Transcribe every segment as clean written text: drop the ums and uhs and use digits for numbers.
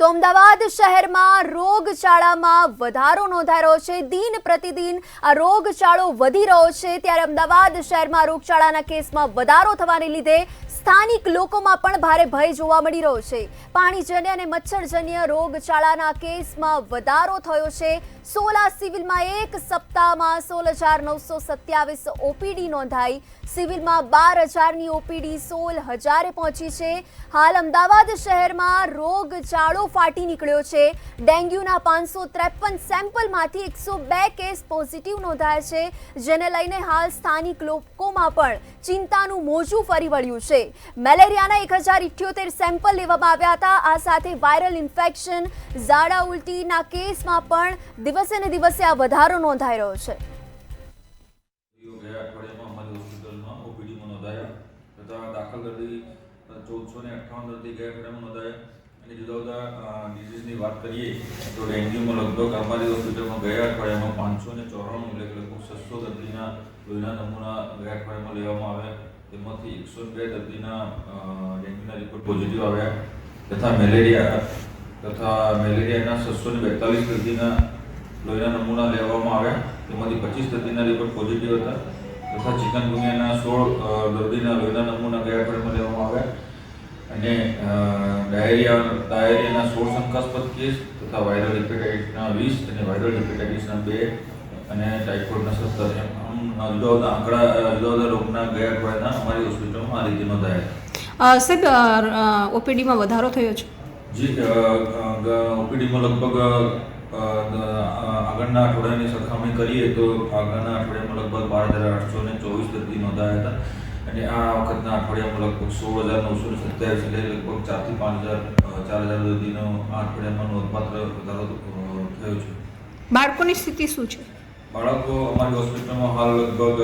તો અમદાવાદ શહેરમાં રોગચાળામાં વધારો નોંધાઈ રહ્યો છે। દિન પ્રતિદિન આ રોગચાળો વધી રહ્યો છે, ત્યારે અમદાવાદ શહેરમાં રોગચાળાના કેસમાં વધારો થવાને લીધે સ્થાનિક લોકોમાં પણ ભારે ભય જોવા મળી રહ્યો છે। પાણીજન્ય અને મચ્છરજન્ય રોગચાળાના કેસમાં વધારો થયો છે। સોલા સિવિલમાં એક સપ્તાહમાં 16,927 ઓપીડી નોંધાઈ। સિવિલમાં 12,000ની ઓપીડી 16,000 પહોંચી છે। હાલ અમદાવાદ શહેરમાં રોગચાળો ફાટી નીકળ્યો છે। ડેન્ગ્યુના 553 સેમ્પલમાંથી 102 કેસ પોઝિટિવ નોંધાયા છે, જેને લઈને હાલ સ્થાનિક લોકોમાં પણ ચિંતાનું મોજું ફરી વળ્યું છે। મેલેરિયાના 1078 સેમ્પલ લેવામાં આવ્યા હતા। આ સાથે વાયરલ ઇન્ફેક્શન, ઝાડા ઉલટીના કેસમાં પણ દિવસે ને દિવસે આ વધારો નોંધાઈ રહ્યો છે। દાખલ દર્દી 1458 દર્દી ગયા અઠવાડિયામાં નોંધાયા અને જુદા જુદા ડિઝીઝની વાત કરીએ તો ડેન્ગ્યુમાં લગભગ અમારી હોસ્પિટલમાં ગયા અઠવાડિયામાં 594 એટલે લગભગ 600 દર્દીના લોહીના નમૂના ગયા અઠવાડિયામાં લેવામાં આવ્યા। તેમાંથી 102 દર્દીના ડેન્ગ્યુના રિપોર્ટ પોઝિટિવ આવ્યા તથા મેલેરિયાના 642 દર્દીના લોહીના નમૂના લેવામાં આવ્યા। તેમાંથી 25 દર્દીના રિપોર્ટ પોઝિટિવ હતા તથા ચિકનગુનિયાના 16 દર્દીના લોહીના નમૂના ગયા અઠવાડિયામાં લેવામાં આવ્યા અને ડાયરિયાના 16 શંકાસ્પદ કેસ તથા વાયરલ હેપેટાઇટિસના 20 અને વાયરલ હેપેટાઇટિસના 2 અને ટાઇફોઇડના 17 આમ જુદા જુદા આંકડા જુદા જુદા રોગના ગયા અઠવાડિયાના અમારી હોસ્પિટલમાં આ રીતે નોંધાયા। સાહેબ, ઓપીડીમાં વધારો થયો છે? જી, ઓપીડીમાં લગભગ આગળના અઠવાડિયાની સરખામણી કરીએ તો આગળના અઠવાડિયામાં લગભગ 12,824 દર્દી નોંધાયા હતા અને આ વખતના અઠવાડિયામાં લગભગ 16,927 એટલે લગભગ 4,000 થી 4,000 દર્દીનો આ અઠવાડિયામાં નોંધપાત્ર વધારો થયો છે। બાળકોની સ્થિતિ શું છે? બાળકો અમારી હોસ્પિટલમાં હાલ લગભગ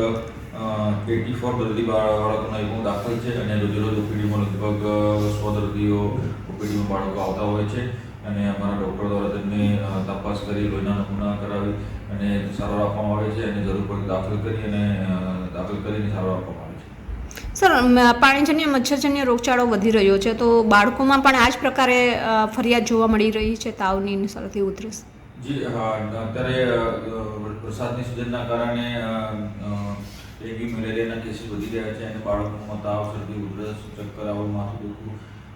84 દર્દી બાળકોના એકમો દાખલ છે અને રોજ ઓપીડીમાં લગભગ 100 દર્દીઓ ઓપીડીમાં બાળકો આવતા હોય છે અને અમારા ડૉક્ટર દ્વારા તેમની તપાસ કરી લોહીના નમૂના કરાવી અને સારવાર આપવામાં આવે છે અને જરૂર પડે દાખલ કરીને સારવાર આપવામાં આવે છે। સર, પાણીજન્ય મચ્છરજન્ય રોગચાળો વધી રહ્યો છે, તો બાળકોમાં પણ આ જ પ્રકારે ફરિયાદ જોવા મળી રહી છે, તાવની સાથે ઉધરસ? જી હા, અત્યારે વરસાદની સિઝનના કારણે ડેન્ગ્યુ મેલેરિયાના કેસીસ વધી ગયા છે અને બાળકોમાં તાવ, શરદી, ઉધરસ, ચક્કર આવવું, માથું દુખવું